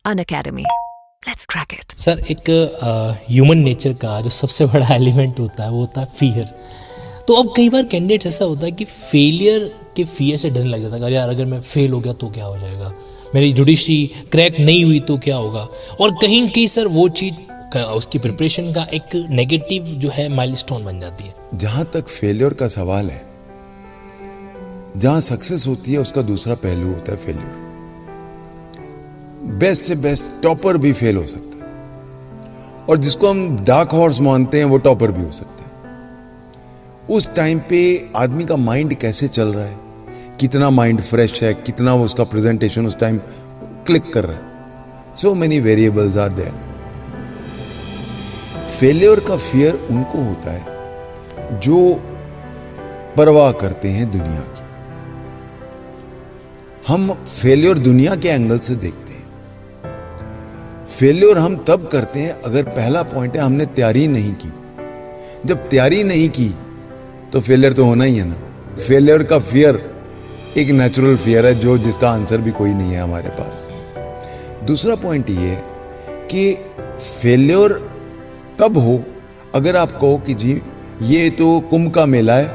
Unacademy. Let's crack it. Sir, एक human nature का जो सबसे बड़ा एलिमेंट होता है वो होता है फियर। तो अब कई बार कैंडिडेट्स ऐसा होता है कि फेलियर के फियर से डरने लग जाता है, यार अगर मैं फेल हो गया तो क्या हो जाएगा, मेरी जुडिशरी क्रैक नहीं हुई तो क्या होगा। और कहीं कहीं सर वो चीज़ उसकी प्रिपरेशन का एक नेगेटिव जो है माइलस्टोन बन जाती है। जहां तक फेलियर का सवाल है, जहां सक्सेस होती है उसका दूसरा पहलू होता है फेलियर। बेस्ट से बेस्ट टॉपर भी फेल हो सकता है, और जिसको हम डार्क हॉर्स मानते हैं वो टॉपर भी हो सकता है। उस टाइम पे आदमी का माइंड कैसे चल रहा है, कितना माइंड फ्रेश है, कितना वो उसका प्रेजेंटेशन उस टाइम क्लिक कर रहा है, so many variables are there. Failure का फियर उनको होता है जो परवाह करते हैं दुनिया की। हम फेलियर दुनिया के एंगल से देखते हैं। फेलियर हम तब करते हैं अगर पहला पॉइंट है हमने तैयारी नहीं की। जब तैयारी नहीं की तो फेलियर तो होना ही है ना। फेलियर का फियर एक नेचुरल फियर है जो जिसका आंसर भी कोई नहीं है हमारे पास। दूसरा पॉइंट ये है कि फेलियर तब हो अगर आप कहो कि जी ये तो कुंभ का मेला है,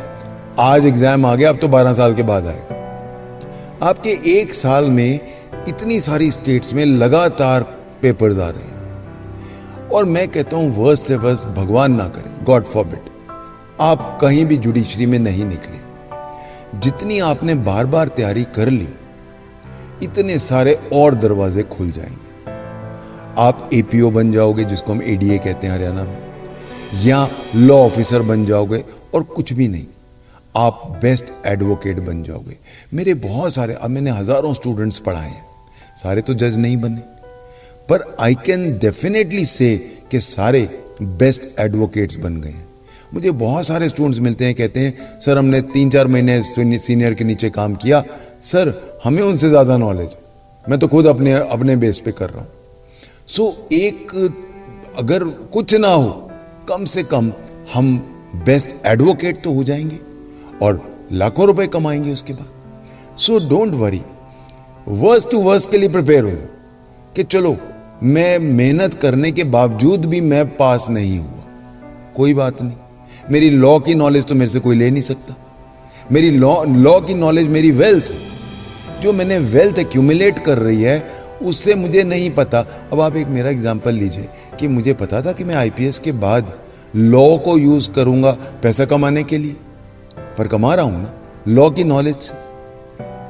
आज एग्जाम आ गया, अब तो 12 साल के बाद आएगा। आपके एक साल में इतनी सारी स्टेट्स में लगातार पेपर्स आ रहे हैं, और मैं कहता हूं वर्स से वर्स भगवान ना करे, गॉड फॉरबिड, आप कहीं भी जुडिशरी में नहीं निकले। जितनी आपने बार बार तैयारी कर ली, इतने सारे और दरवाजे खुल जाएंगे। आप एपीओ बन जाओगे, जिसको हम एडीए कहते हैं हरियाणा में, या लॉ ऑफिसर बन जाओगे, और कुछ भी नहीं, आप बेस्ट एडवोकेट बन जाओगे। मेरे बहुत सारे, अब मैंने हजारों स्टूडेंट्स पढ़ाए हैं, सारे तो जज नहीं बने, पर आई कैन डेफिनेटली से कि सारे बेस्ट एडवोकेट्स बन गए हैं। मुझे बहुत सारे स्टूडेंट्स मिलते हैं, कहते हैं सर हमने 3-4 महीने सीनियर के नीचे काम किया, सर हमें उनसे ज़्यादा नॉलेज है, मैं तो खुद अपने बेस पे कर रहा हूँ। सो एक अगर कुछ ना हो, कम से कम हम बेस्ट एडवोकेट तो हो जाएंगे और लाखों रुपए कमाएंगे उसके बाद। So don't worry, worst to worst के लिए प्रिपेयर हो जाओ कि चलो मैं मेहनत करने के बावजूद भी मैं पास नहीं हुआ, कोई बात नहीं, मेरी लॉ की नॉलेज तो मेरे से कोई ले नहीं सकता। मेरी लॉ की नॉलेज मेरी वेल्थ, जो मैंने वेल्थ एक्यूमुलेट कर रही है, उससे मुझे नहीं पता। अब आप एक मेरा एग्जांपल लीजिए कि मुझे पता था कि मैं आईपीएस के बाद लॉ को यूज करूंगा पैसा कमाने के लिए, पर कमा रहा हूं ना लॉ की नॉलेज से।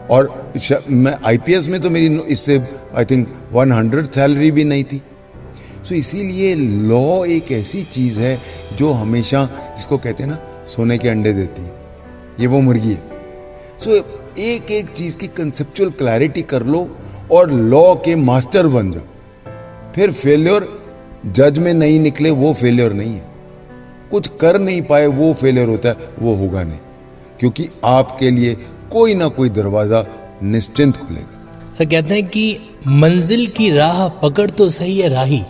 और मैं आईपीएस में तो मेरी इससे आई थिंक 100 सैलरी भी नहीं थी। सो इसीलिए लॉ एक ऐसी चीज़ है जो हमेशा, जिसको कहते हैं ना सोने के अंडे देती है, ये वो मुर्गी है। सो एक एक चीज़ की कंसेप्चुअल क्लैरिटी कर लो और लॉ के मास्टर बन जाओ। फिर फेलियर जज में नहीं निकले वो फेलियर नहीं है, कुछ कर नहीं पाए वो फेलियर होता है, वो होगा नहीं, क्योंकि आपके लिए कोई ना कोई दरवाज़ा निश्चिंत खुलेगा। सर कहते हैं कि मंजिल की राह पकड़ तो सही है राही,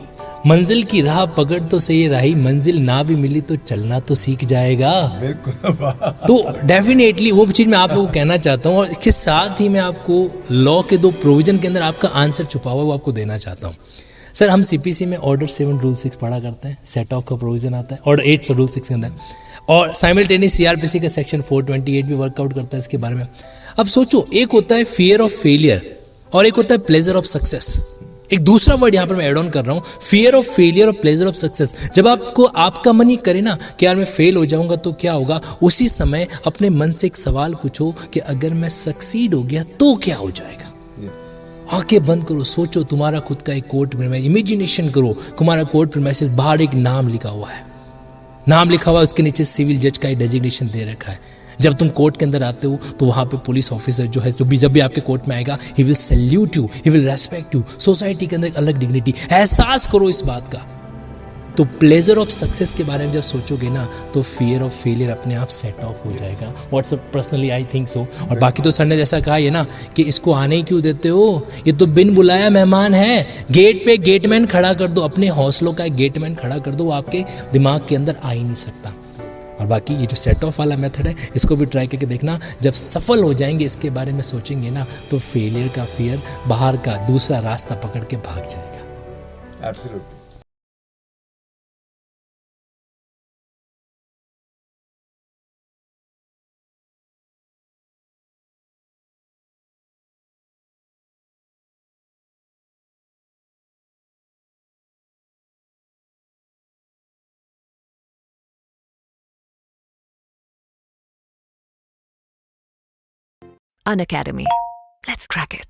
मंजिल की राह पकड़ तो सही है राही, मंजिल ना भी मिली तो चलना तो सीख जाएगा। बिल्कुल। तो डेफिनेटली वो चीज़ मैं आप लोगों को कहना चाहता हूँ, और इसके साथ ही मैं आपको लॉ के 2 प्रोविजन के अंदर आपका आंसर छुपा हुआ है वो आपको देना चाहता हूँ। सर हम सीपीसी में ऑर्डर 7 रूल 6 पढ़ा करते हैं, सेट ऑफ का प्रोविजन आता है, ऑर्डर 8 रूल 6 के अंदर, और साइमल्टेनियस सीआरपीसी का सेक्शन 428 भी वर्कआउट करता है इसके बारे में। अब सोचो, एक होता है फियर ऑफ फेलियर और एक होता है प्लेजर ऑफ सक्सेस। एक दूसरा वर्ड यहाँ पर मैं एड ऑन कर रहा हूँ, फियर ऑफ फेलियर और प्लेजर ऑफ सक्सेस। जब आपको आपका मन ही करे ना कि यार मैं फेल हो जाऊंगा तो क्या होगा, उसी समय अपने मन से एक सवाल पूछो कि अगर मैं सक्सीड हो गया तो क्या हो जाएगा। आंखें बंद करो, सोचो, तुम्हारा खुद का एक कोर्ट में, इमेजिनेशन करो, तुम्हारा कोर्ट प्रीमाइसेस बाहर एक नाम लिखा हुआ है, नाम लिखा हुआ है, उसके नीचे सिविल जज का एक डेजिग्नेशन दे रखा है। जब तुम कोर्ट के अंदर आते हो तो वहाँ पे पुलिस ऑफिसर जो है, जब भी आपके कोर्ट में आएगा, he will salute you, he will respect you. Society के अंदर एक अलग डिग्निटी, एहसास करो इस बात का। तो प्लेजर ऑफ सक्सेस के बारे में जब सोचोगे ना तो फियर ऑफ फेलियर अपने आप सेट ऑफ हो जाएगा। What's personally I think so. और बाकी तो सर ने जैसा कहा है ना कि इसको आने ही क्यों देते हो, ये तो बिन बुलाया मेहमान है, गेट पे गेटमैन खड़ा कर दो, अपने हौसलों का एक गेटमैन खड़ा कर दो, वो आपके दिमाग के अंदर आ ही नहीं सकता। और बाकी ये जो सेट ऑफ वाला मेथड है इसको भी ट्राई करके देखना। जब सफल हो जाएंगे, इसके बारे में सोचेंगे ना, तो फेलियर का फियर बाहर का दूसरा रास्ता पकड़ के भाग जाएगा। Absolutely. Unacademy. Let's crack it.